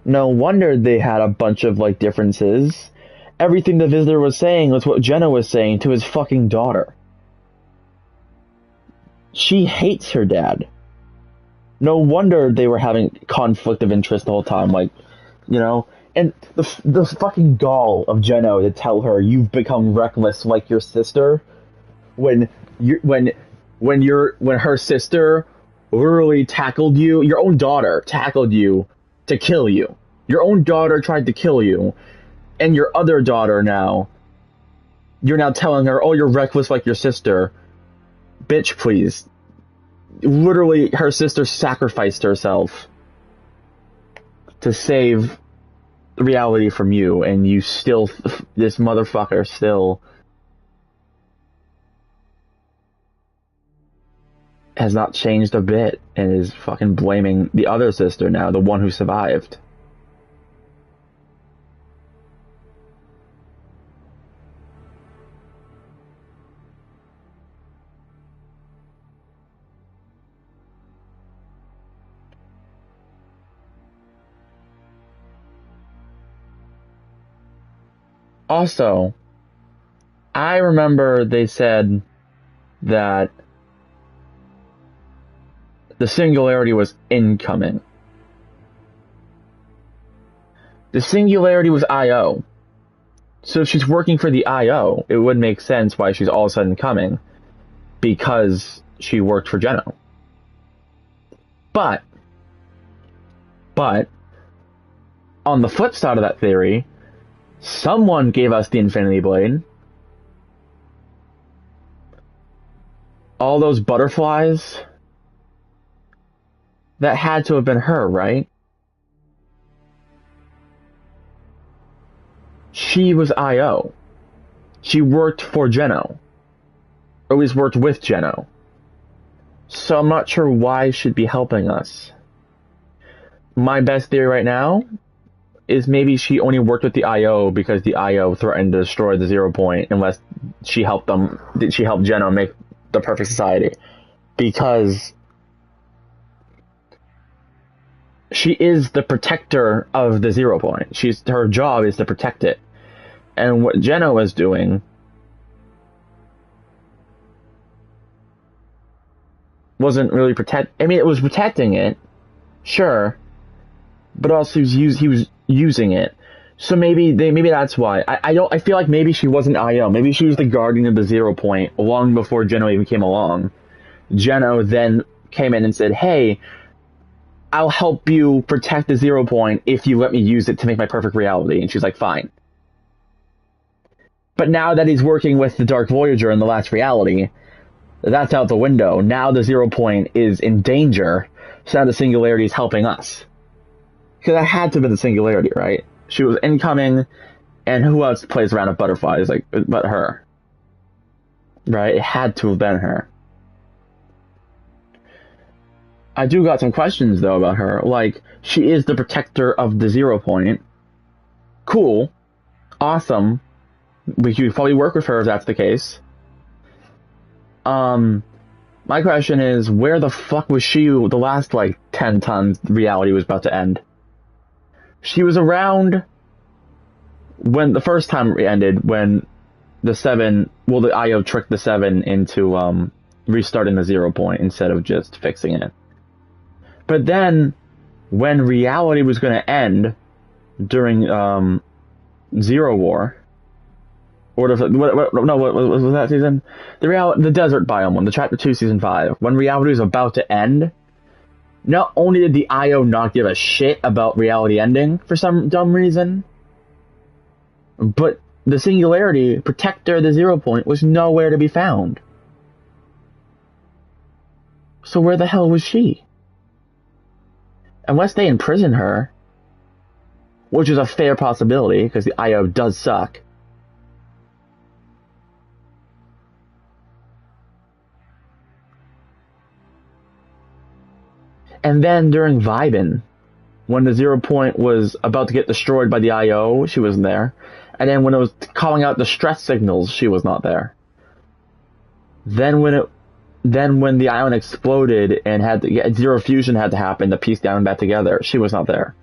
No wonder they had a bunch of like differences. Everything the Visitor was saying was what Jenna was saying to his fucking daughter. She hates her dad. No wonder they were having conflict of interest the whole time, like, you know? And the fucking gall of Jenna to tell her you've become reckless like your sister, when her sister literally tackled you, your own daughter tackled you to kill you. Your own daughter tried to kill you, and your other daughter now, you're now telling her, oh, you're reckless like your sister. Bitch, please. Literally, her sister sacrificed herself to save reality from you, and you still, this motherfucker still has not changed a bit and is fucking blaming the other sister now, the one who survived. Also, I remember they said that the singularity was incoming. The singularity was IO. So if she's working for the IO, it would make sense why she's all of a sudden coming, because she worked for Geno. But, on the flip side of that theory, someone gave us the Infinity Blade. All those butterflies, that had to have been her, right? She was IO. She worked for Geno. Or at least worked with Geno. So I'm not sure why she'd be helping us. My best theory right now is maybe she only worked with the IO because the IO threatened to destroy the 0 point unless she helped Geno make the perfect society. Because she is the protector of the 0 point. Her job is to protect it. And what Geno was doing wasn't really it was protecting it, sure, but also he was using it. So maybe that's why. I feel like maybe she wasn't IO. Maybe she was the guardian of the 0 point long before Geno even came along. Geno then came in and said, hey, I'll help you protect the 0 point if you let me use it to make my perfect reality. And she's like, fine. But now that he's working with the Dark Voyager in the last reality, that's out the window. Now the 0 point is in danger, so now the singularity is helping us. Because that had to have been the singularity, right? She was incoming, and who else plays around with butterflies but her? Right? It had to have been her. I do got some questions, though, about her. Like, she is the protector of the 0 point. Cool. Awesome. We could probably work with her if that's the case. My question is, where the fuck was she the last, 10 times reality was about to end? She was around when the first time it ended, when the IO tricked the 7 into, restarting the 0 point instead of just fixing it. But then, when reality was going to end during, Zero War, What if what was that season? The desert biome one, the chapter 2, season 5. When reality was about to end, not only did the IO not give a shit about reality ending for some dumb reason, but the Singularity, protector of the 0 point, was nowhere to be found. So where the hell was she? Unless they imprison her, which is a fair possibility, because the IO does suck. And then during Vibin, when the 0 point was about to get destroyed by the IO, she wasn't there. And then when it was calling out distress signals, she was not there. Then when the island exploded and Zero Fusion had to happen to piece down and back together, she was not there.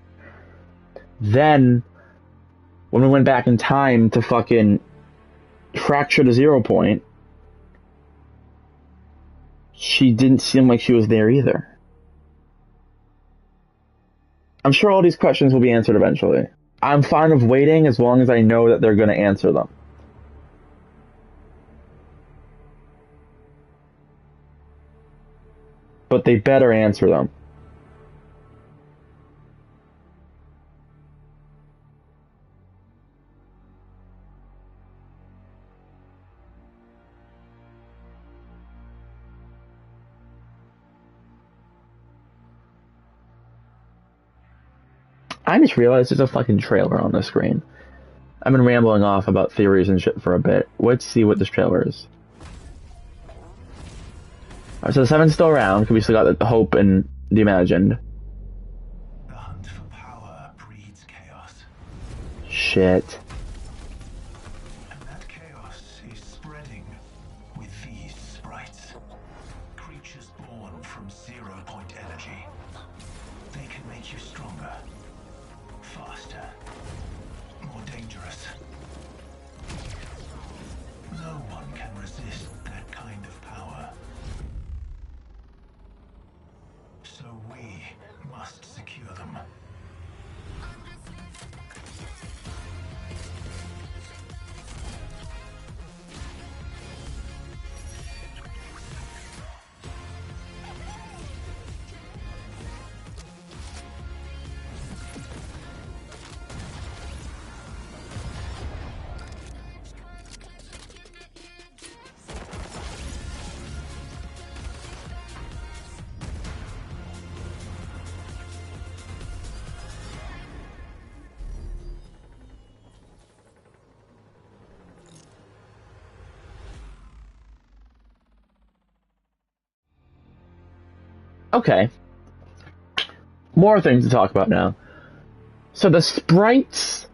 Then, when we went back in time to fucking fracture the 0 point, she didn't seem like she was there either. I'm sure all these questions will be answered eventually. I'm fine with waiting as long as I know that they're going to answer them. But they better answer them. I just realized there's a fucking trailer on the screen. I've been rambling off about theories and shit for a bit. Let's see what this trailer is. Alright, so the 7's still around, because we still got the hope and the imagined. The hunt for power breeds chaos. Shit. And that chaos is spreading with these sprites. Creatures born from 0 point energy. They can make you stronger, faster, more dangerous. No one can resist that kind of power. So we must secure them. Okay. More things to talk about now. So the sprites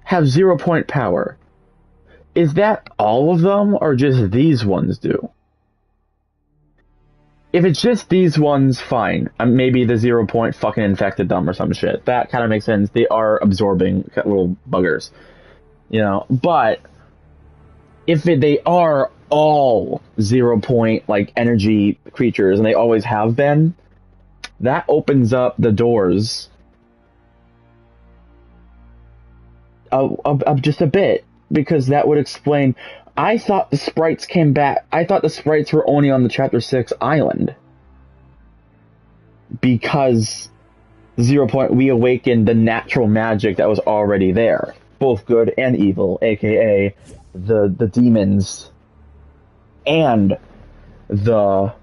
have 0 point power. Is that all of them, or just these ones do? If it's just these ones, fine. Maybe the 0 point fucking infected them or some shit. That kind of makes sense. They are absorbing little buggers. You know, but if they are all 0 point, like, energy creatures, and they always have been, that opens up the doors of just a bit, because that would explain. I thought the sprites came back. I thought the sprites were only on the Chapter 6 island, because 0 point reawakened the natural magic that was already there, both good and evil, aka the demons and the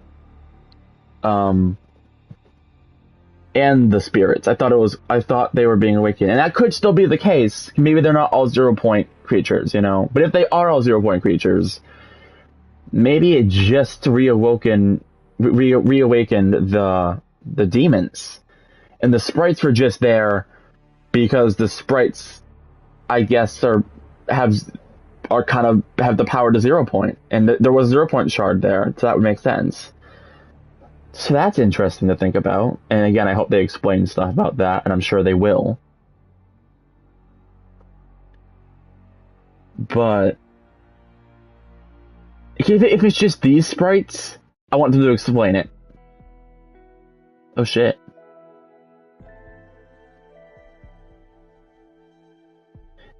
spirits. I thought they were being awakened, and that could still be the case. Maybe they're not all 0 point creatures, you know. But if they are all 0 point creatures, maybe it just reawakened the demons, and the sprites were just there because the sprites, I guess, kind of have the power to 0 point, and there was a 0 point shard there, so that would make sense. So that's interesting to think about, and again, I hope they explain stuff about that, and I'm sure they will. But if it's just these sprites, I want them to explain it. Oh shit.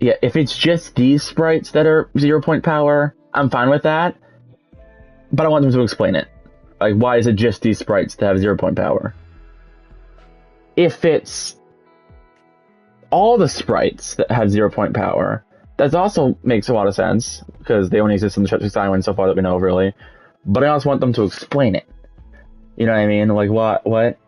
Yeah, if it's just these sprites that are 0 point power, I'm fine with that. But I want them to explain it. Like, why is it just these sprites that have 0 point power? If it's all the sprites that have 0 point power, that also makes a lot of sense, because they only exist in the Treacherous Island so far that we know of, really. But I also want them to explain it. You know what I mean? Like, what?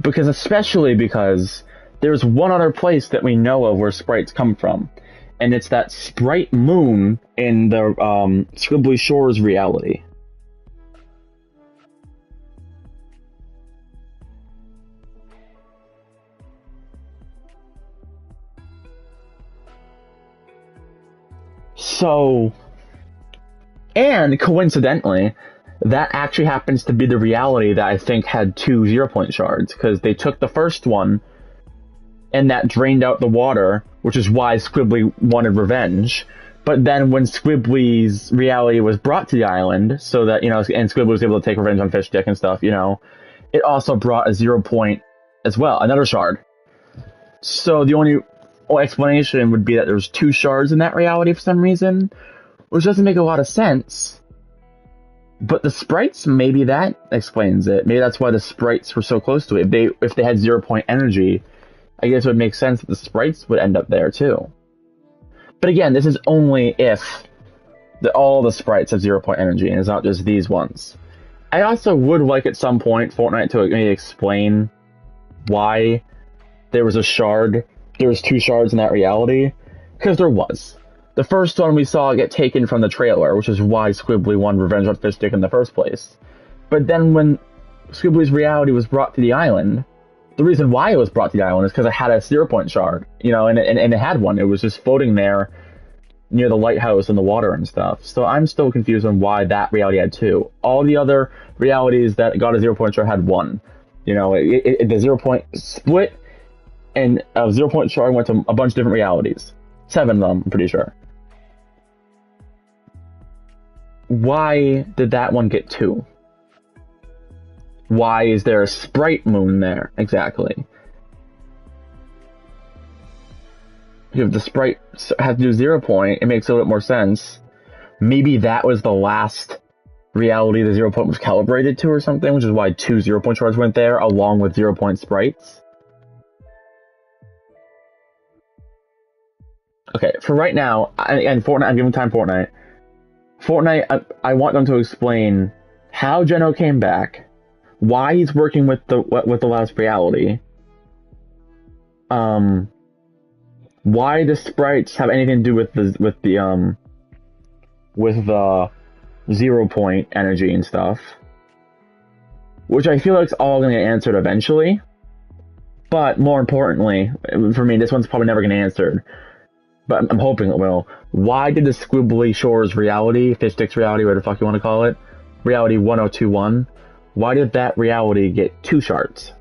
Because especially because there's one other place that we know of where sprites come from. And it's that sprite moon in the Squibbly Shores reality. So, and coincidentally, that actually happens to be the reality that I think had 2 0 point shards, because they took the first one, and that drained out the water, which is why Squibbly wanted revenge. But then when Squibbly's reality was brought to the island, so that, and Squibbly was able to take revenge on Fish Stick and stuff, it also brought a 0 point as well, another shard. So the only explanation would be that there's 2 shards in that reality for some reason, which doesn't make a lot of sense. But the sprites, maybe that explains it. Maybe that's why the sprites were so close to it. If they had 0 point energy, I guess it would make sense that the sprites would end up there too. But again, this is only if all the sprites have 0 point energy, and it's not just these ones. I also would like at some point Fortnite to maybe explain why there was 2 shards in that reality, because there was. The first one we saw get taken from the trailer, which is why Squibbly wanted revenge on Fish Stick in the first place. But then when Squibbly's reality was brought to the island, the reason why it was brought to the island is because it had a 0 point shard, and it had one. It was just floating there near the lighthouse in the water and stuff. So I'm still confused on why that reality had 2. All the other realities that got a 0 point shard had 1. The 0 point split, and a 0 point shard went to a bunch of different realities. 7 of them, I'm pretty sure. Why did that one get 2? Why is there a sprite moon there, exactly? If the sprite has to do 0 point, it makes a little bit more sense. Maybe that was the last reality the 0 point was calibrated to or something, which is why 2 0 point shards went there, along with 0 point sprites. Okay, for right now, and Fortnite, I'm giving time Fortnite. I want them to explain how Geno came back, why he's working with the last reality, why the sprites have anything to do with the 0 point energy and stuff, which I feel like is all going to get answered eventually. But more importantly, for me, this one's probably never going to get answered, but I'm hoping it will. Why did the Squibbly Shores reality, Fish Stick's reality, whatever the fuck you want to call it, reality 1021, why did that reality get 2 shards?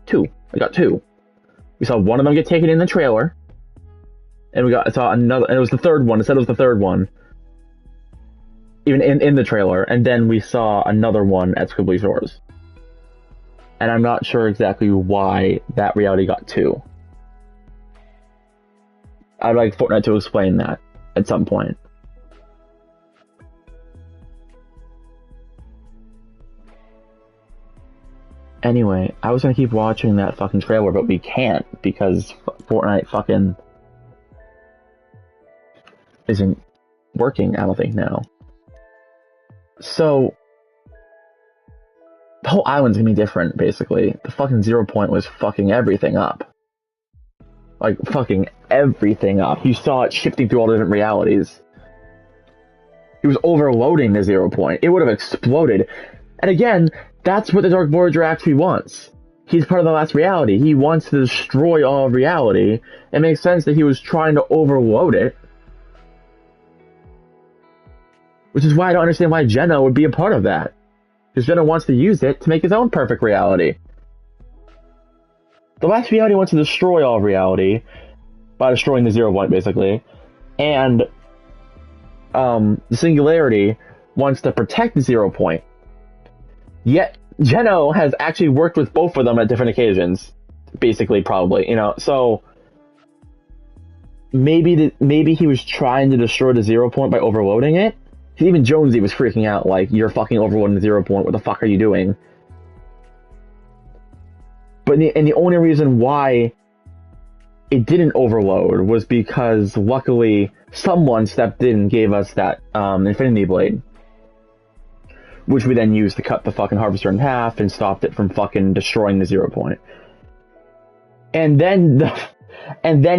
2. I got 2. We saw one of them get taken in the trailer, and saw another, and it was the third one. It said it was the third one, even in the trailer, and then we saw another one at Squibbly Shores. And I'm not sure exactly why that reality got 2. I'd like Fortnite to explain that at some point. Anyway, I was gonna keep watching that fucking trailer, but we can't because Fortnite fucking isn't working, I don't think, now. So, the whole island's gonna be different, basically. The fucking 0 point was fucking everything up. Like, fucking everything up. You saw it shifting through all the different realities. He was overloading the 0 point. It would have exploded. And again, that's what the Dark Voyager actually wants. He's part of the last reality. He wants to destroy all of reality. It makes sense that he was trying to overload it. Which is why I don't understand why Geno would be a part of that. Because Geno wants to use it to make his own perfect reality. The last reality wants to destroy all of reality by destroying the 0 point, basically. And the Singularity wants to protect the 0 point. Yet, Geno has actually worked with both of them at different occasions. Basically, probably, so... maybe he was trying to destroy the 0 point by overloading it. Even Jonesy was freaking out, like, you're fucking overloading the 0 point, what the fuck are you doing? But the only reason why it didn't overload was because, luckily, someone stepped in and gave us that Infinity Blade. Which we then used to cut the fucking Harvester in half and stopped it from fucking destroying the 0 point. And then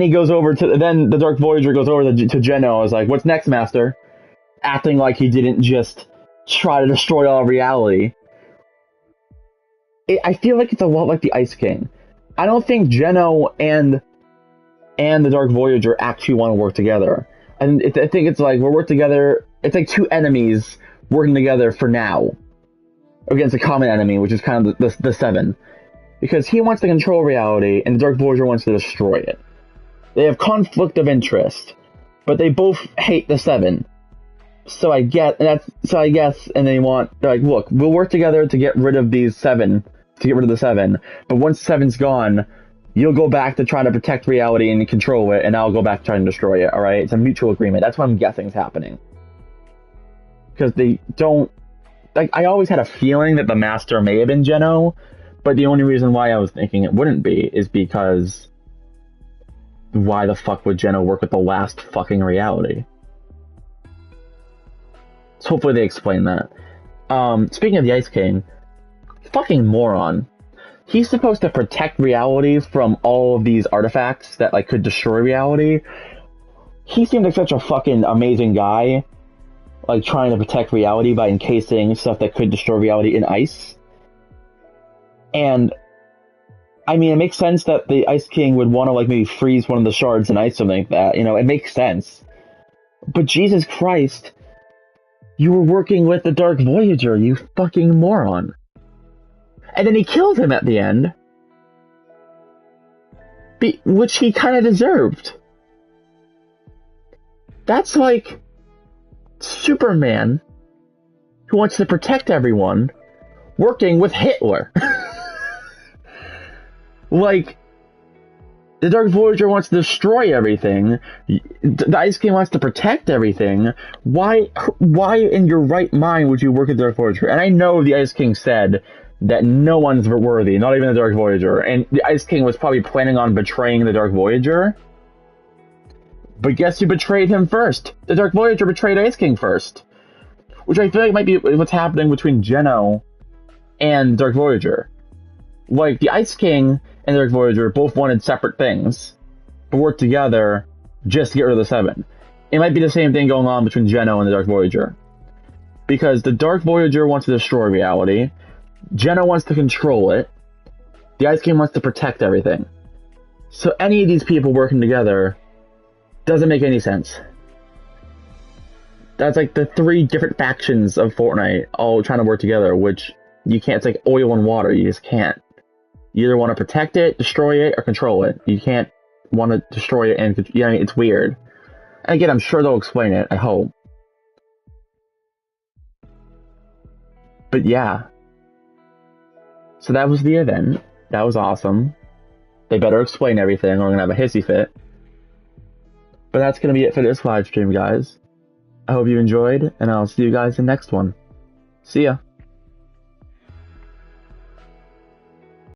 he goes over to, then the Dark Voyager goes over to Geno. I was like, what's next, Master? Acting like he didn't just try to destroy all reality. I feel like it's a lot like the Ice King. I don't think Geno and the Dark Voyager actually want to work together. And I think it's like, we'll work together, it's like two enemies working together for now. Against a common enemy, which is kind of the Seven. Because he wants to control reality, and the Dark Voyager wants to destroy it. They have conflict of interest, but they both hate the Seven. So I guess, and they want, they're like, look, we'll work together to get rid of these Seven, to get rid of the Seven, but once Seven's gone, you'll go back to try to protect reality and control it, and I'll go back to try and destroy it, alright? It's a mutual agreement. That's what I'm guessing is happening. Because they don't, like, I always had a feeling that the Master may have been Geno, but the only reason why I was thinking it wouldn't be is because why the fuck would Geno work with the last fucking reality? So hopefully they explain that. Speaking of the Ice King, fucking moron. He's supposed to protect reality from all of these artifacts that, like, could destroy reality. He seemed like such a fucking amazing guy, like, trying to protect reality by encasing stuff that could destroy reality in ice. And, I mean, it makes sense that the Ice King would want to, like, maybe freeze one of the shards in ice, something like that. You know, it makes sense. But Jesus Christ, you were working with the Dark Voyager, you fucking moron. And then he killed him at the end. Which he kind of deserved. That's like Superman, who wants to protect everyone, working with Hitler. Like, the Dark Voyager wants to destroy everything. The Ice King wants to protect everything. Why in your right mind would you work with the Dark Voyager? And I know the Ice King said that no one's worthy, not even the Dark Voyager. And the Ice King was probably planning on betraying the Dark Voyager. But guess who betrayed him first? The Dark Voyager betrayed Ice King first. Which I feel like might be what's happening between Geno and Dark Voyager. Like, the Ice King and the Dark Voyager both wanted separate things, but worked together just to get rid of the Seven. It might be the same thing going on between Geno and the Dark Voyager. Because the Dark Voyager wants to destroy reality, Geno wants to control it, the Ice King wants to protect everything. So any of these people working together doesn't make any sense. That's like the three different factions of Fortnite all trying to work together, which you can't, it's like oil and water, you just can't. You either want to protect it, destroy it, or control it. You can't want to destroy it and, you know, it's weird. And again, I'm sure they'll explain it, I hope. But yeah. So that was the event. That was awesome. They better explain everything or I'm gonna have a hissy fit. But that's gonna be it for this live stream, guys. I hope you enjoyed, and I'll see you guys in the next one. See ya.